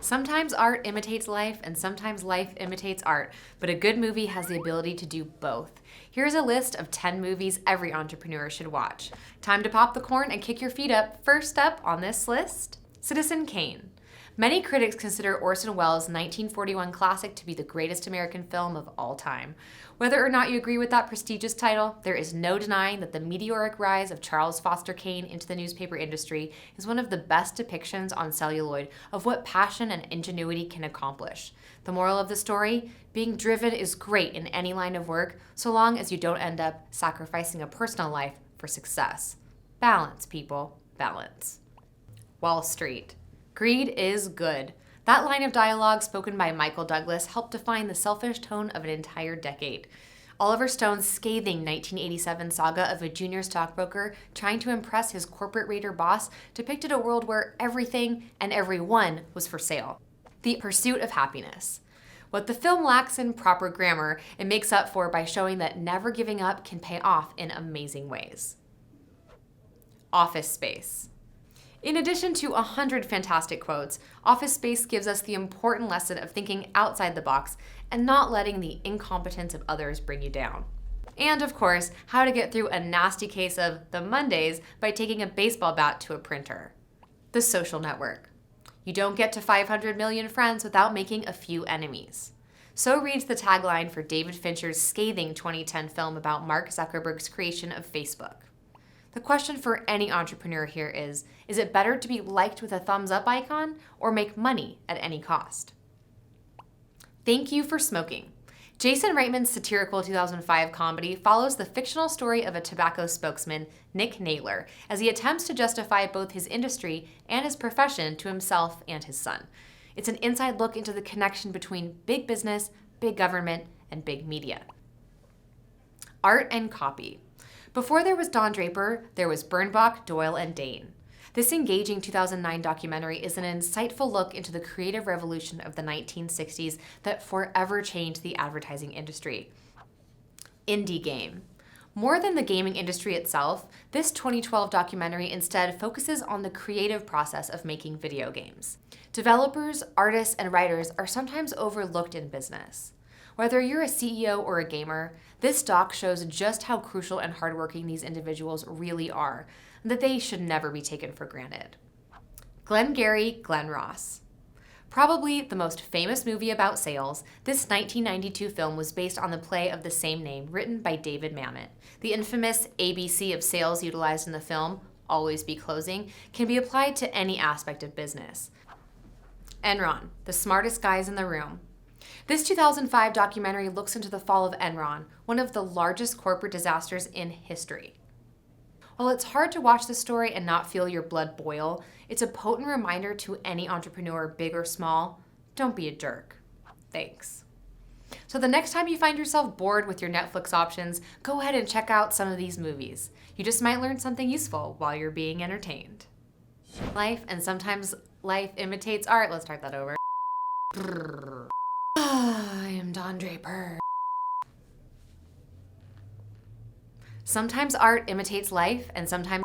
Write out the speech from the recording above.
Sometimes art imitates life, and sometimes life imitates art, but a good movie has the ability to do both. Here's a list of 10 movies every entrepreneur should watch. Time to pop the corn and kick your feet up. First up on this list, Citizen Kane. Many critics consider Orson Welles' 1941 classic to be the greatest American film of all time. Whether or not you agree with that prestigious title, there is no denying that the meteoric rise of Charles Foster Kane into the newspaper industry is one of the best depictions on celluloid of what passion and ingenuity can accomplish. The moral of the story? Being driven is great in any line of work, so long as you don't end up sacrificing a personal life for success. Balance, people. Balance. Wall Street. Greed is good. That line of dialogue spoken by Michael Douglas helped define the selfish tone of an entire decade. Oliver Stone's scathing 1987 saga of a junior stockbroker trying to impress his corporate raider boss depicted a world where everything and everyone was for sale. The Pursuit of Happyness. What the film lacks in proper grammar, it makes up for by showing that never giving up can pay off in amazing ways. Office Space. In addition to 100 fantastic quotes, Office Space gives us the important lesson of thinking outside the box and not letting the incompetence of others bring you down. And of course, how to get through a nasty case of the Mondays by taking a baseball bat to a printer. The Social Network. You don't get to 500 million friends without making a few enemies. So reads the tagline for David Fincher's scathing 2010 film about Mark Zuckerberg's creation of Facebook. The question for any entrepreneur here is it better to be liked with a thumbs up icon or make money at any cost? Thank You for Smoking. Jason Reitman's satirical 2005 comedy follows the fictional story of a tobacco spokesman, Nick Naylor, as he attempts to justify both his industry and his profession to himself and his son. It's an inside look into the connection between big business, big government, and big media. Art and copy. Before there was Don Draper, there was Birnbach, Doyle, and Dane. This engaging 2009 documentary is an insightful look into the creative revolution of the 1960s that forever changed the advertising industry. Indie game. More than the gaming industry itself, this 2012 documentary instead focuses on the creative process of making video games. Developers, artists, and writers are sometimes overlooked in business. Whether you're a CEO or a gamer, this doc shows just how crucial and hardworking these individuals really are, and that they should never be taken for granted. Glengarry, Glen Ross. Probably the most famous movie about sales, this 1992 film was based on the play of the same name written by David Mamet. The infamous ABC of sales utilized in the film, always be closing, can be applied to any aspect of business. Enron, the smartest guys in the room. This 2005 documentary looks into the fall of Enron, one of the largest corporate disasters in history. While it's hard to watch the story and not feel your blood boil, it's a potent reminder to any entrepreneur, big or small, don't be a jerk. Thanks. So the next time you find yourself bored with your Netflix options, go ahead and check out some of these movies. You just might learn something useful while you're being entertained. Life, and sometimes life imitates art. Let's start that over. I am Don Draper. Sometimes art imitates life, and sometimes